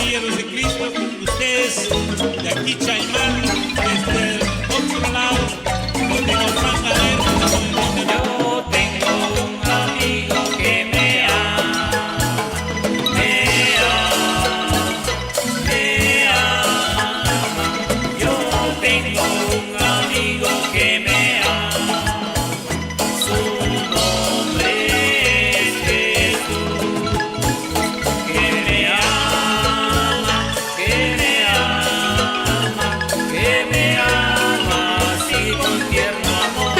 Guía los ciclistas, ustedes de aquí Chaimán, desde el otro lado, donde nos van a ver. Yo tengo un amigo que me ama, me ama, me ama. Yo tengo un amigo que me ama, su nombre es Jesús, que me ama, que me ama, que me ama así con tierno amor.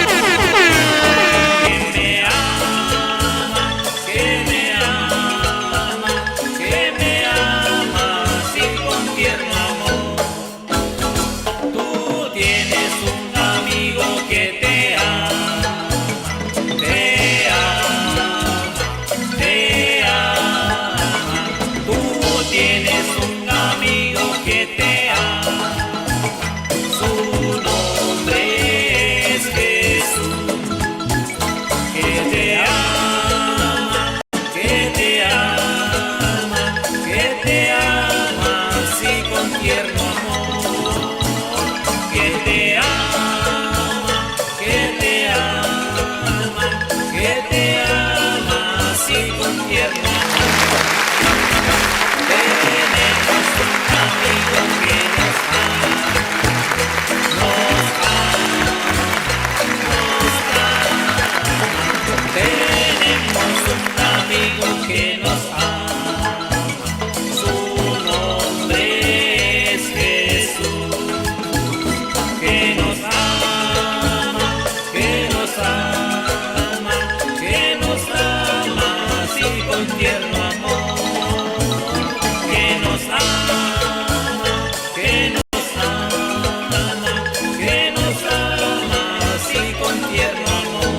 Que nos ama, su nombre es Jesús, que nos ama, que nos ama, que nos ama así con tierno amor, que nos ama, que nos ama, que nos ama así con tierno amor.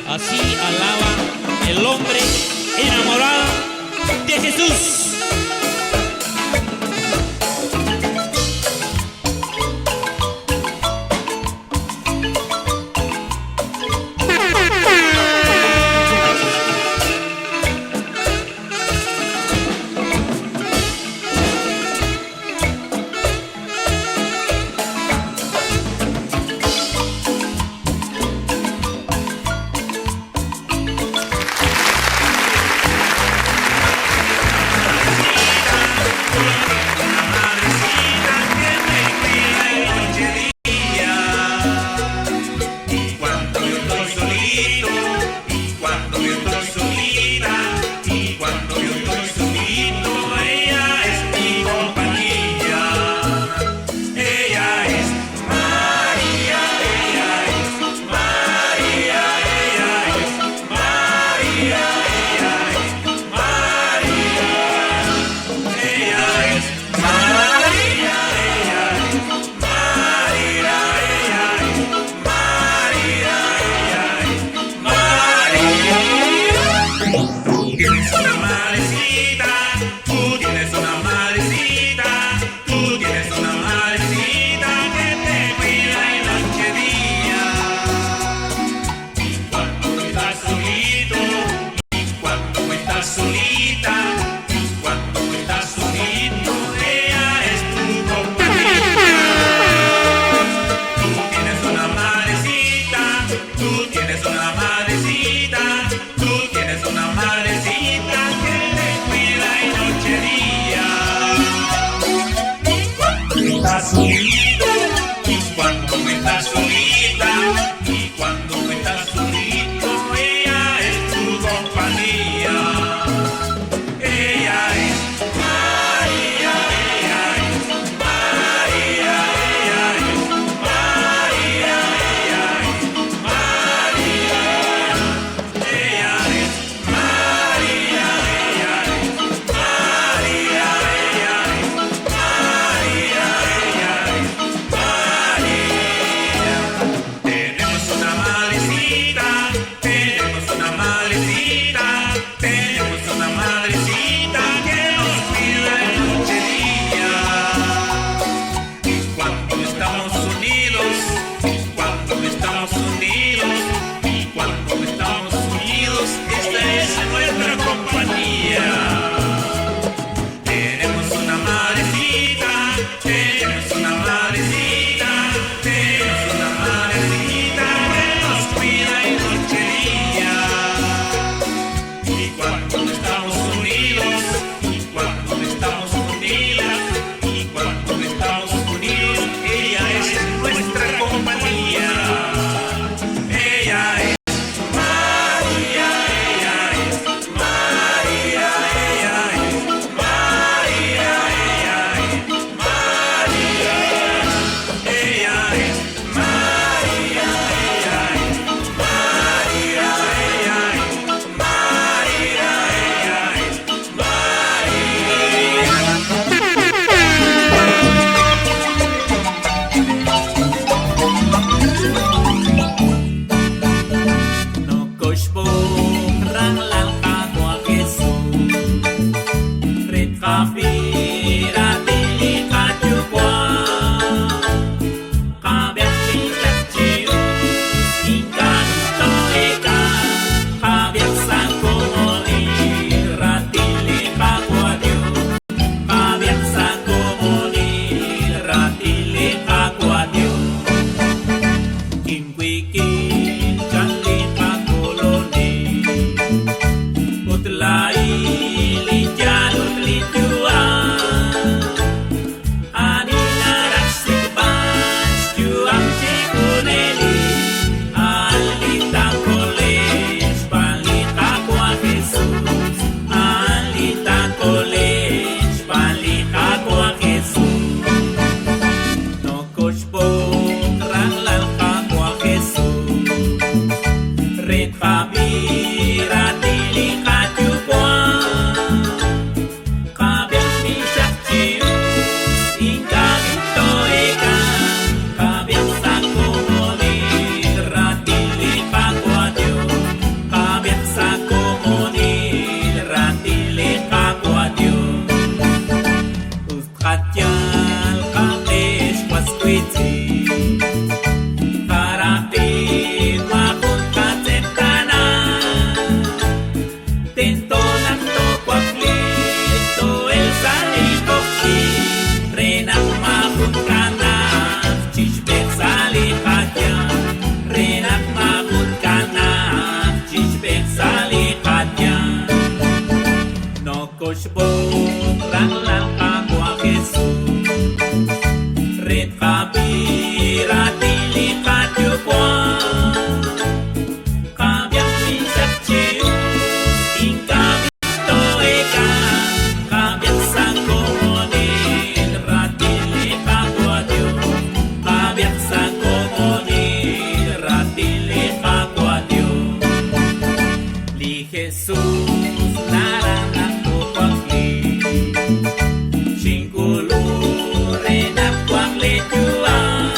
Así alaba el hombre enamorado de Jesús. Estás unido. Y cuando me estás solita, y cuando me estás solito, ella es tu compañía. Ella es María, ella es María, ella es María, ella es María, ella es María, ella es María, ella es María, ella es María. Tenemos una madrecita, tenemos una madrecita, tenemos una madrecita que nos cuida en noche y día. Y cuando estamos unidos, y cuando estamos unidos, y cuando estamos unidos, esta es nuestra compañía. Tenemos una madrecita, tenemos una madrecita, tenemos una madrecita que nos cuida en noche y día. Y cuando estamos unidos, y cuando estamos unidas, y cuando estamos unidos, ella es nuestra compañía. Ella es María, ella es María, ella es María, ella es María, ella es María, ella es María, ella es María, No koshbo rang lang kapwa Jesús. Red kapira tili katyukwa. Kabyang pingat chiu. Ingkan to eka. Kabyang sangkumoli. Ratili kapwa Diyo. Kabyang sangkumoli. Ratili kapwa Diyo. Kimwikin jali pakoloni. Utlai lijalut litua. Ani narasik bas juang cikuneli. Alita koles balita kwa Jesus. Alita koles balita kwa Jesus. No koshbo rang lang kapwa Jesús. Red kabira tili katyukwa. Kabyang bisak chiu. Ingkang ito eka. Kabyang sakumoni. Ratili kapwa Diyo. Kabyang sakumoni. Ratili kapwa Diyo. Uskatyal kates waskwiti. Karapit makun katseptana. Tento nakto kwaklit to el salikoki. Renak makun kana. Chishbet salikatya. Renak makun kana. Chishbet salikatya. No koshbo rang lang kapwa Jesús. Red kabira tili katyukwa. Kabyang bisak chiu. Ingkang ito eka. Kabyang sangkumoni. Ratili kapwa Diyo. Kabyang sangkumoni. Ratili kapwa Diyo. Li Jesus narang ako pagli. Singkulu renak kwang lejuan.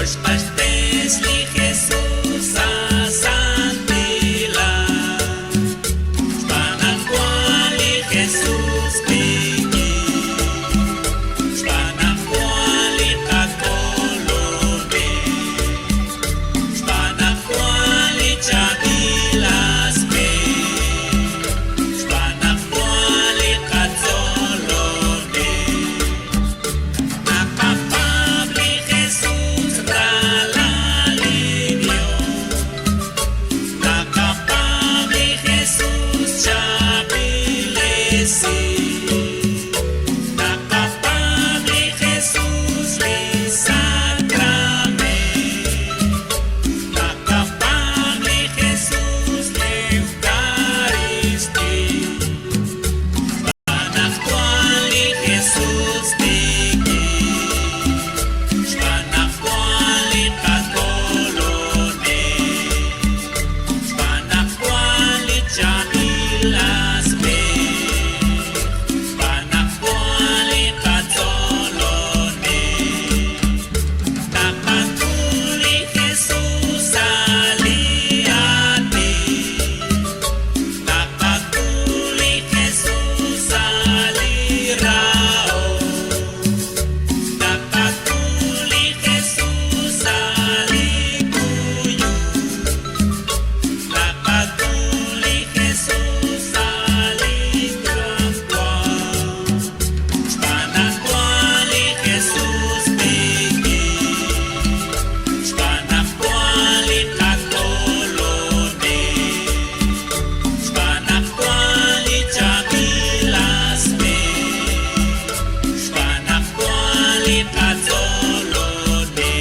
George Pastes li Jesus sa santila Spanakwali Jesus bigi Spanakwali kakolone Spanakwali chagilas me Spanakwali katzolone Nakapabli Jesus ralalibyo Nakapabli Jesus chabilesi Nakapabli Jesus li sakrame Nakapabli Jesus li Eucharisti Spanakwali Jesus bigi Spanakwali kakolone Spanakwali chagilas me Spanakwali katzolone Nakatuli Jesus aliati Nakatuli Jesus alirao Nakatuli Jesus alikuyu Nakatuli Jesus alikrampwa Spanakwali Jesus bigi Spanakwali kakolone Spanakwali chagilas me Spanakwali katzolone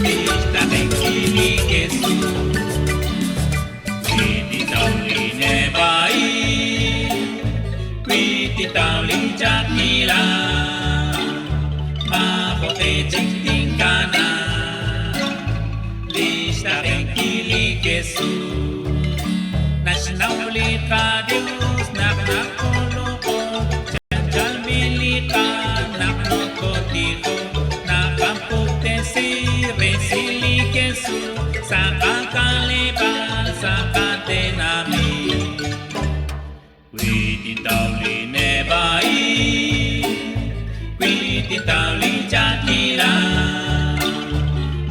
Ista kengkili Yesu Kwiti tauli nebai Kwiti tauli jakila Makote jiktingkana Lista kengkili Yesu Nasnauli ka Diyos Naknakoloko Janjal milika Naknokotiko Nakampukte si Resili Yesu Sa kakaliban Sa katenami Kwiti tauli nebai Kwiti tauli jakila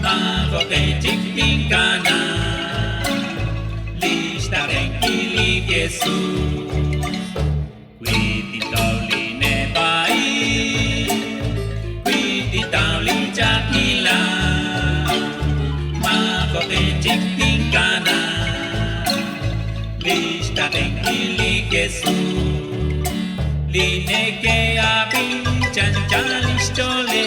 Makote jiktingkana Lista kengkili Yesu Kwiti tauli nebai Kwiti tauli jakila Makote jiktingkana Lista kengkili Yesu Lineke abi chanchalis chole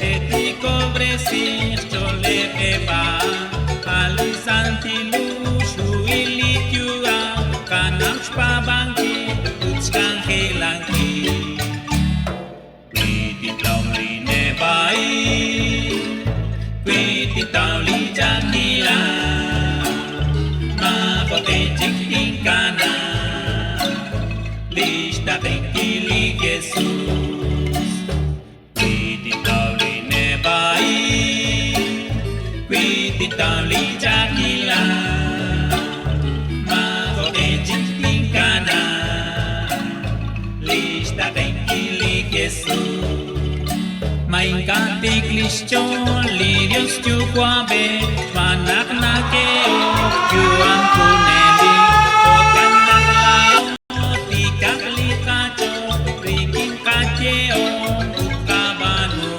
Etiko bresir chole eba Alisantilu shuilikyua Kanach pabangki Utskangelanki Kwiti tauli nebai Kwiti tauli jakila Makote jiktingkana Lista kengkili Jesus Kwiti tauli nebai Kwiti tauli jakila Makote jiktingkana Lista kengkili Jesus Maingkati klisyo Lidios chukwabe Manak na keo Yuang kuneli Okan naglao Tikak likacho Riking kacheo Ukabano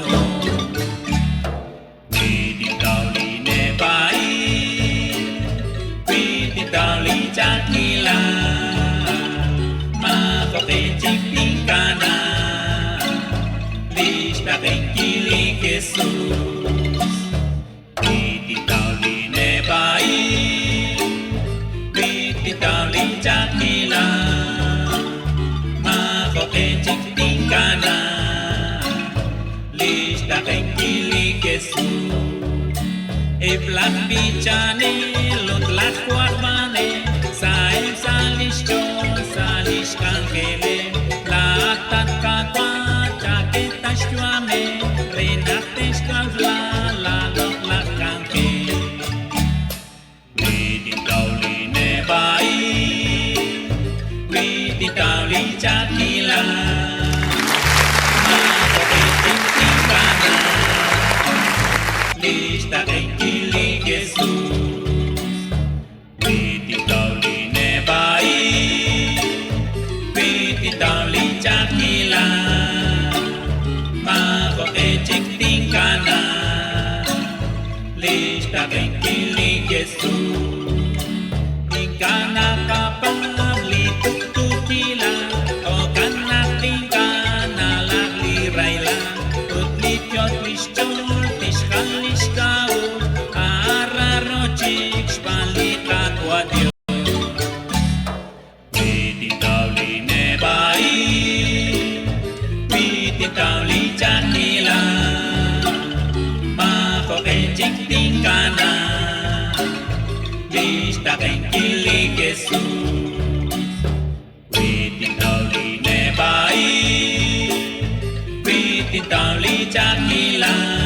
Kwiti tauli nebai Kwiti tauli jakila Makote jiktingkana Lista kengkili Jesus Kwiti tauli nebai kuarbane, saem salischo, salish kankele, latat kakwa, chaketas tuame, renates kavla, la lok la kanke. Widi tauli ne bai, widi tauli chakila, lista en kili Jesus, witi tauli ne bai, witi tauli chakila, mago e chiktingkana, lista en kili Jesus, ingkana kapamli tuktukila, o kana tingkana lagli raila, utlityot listol. Kau ararocik spalikat wadio, witi tauli ne bai, witi tauli chakila, mako encik tingkana, lista kenkili Jesus, witi tauli ne bai, witi tauli chakila.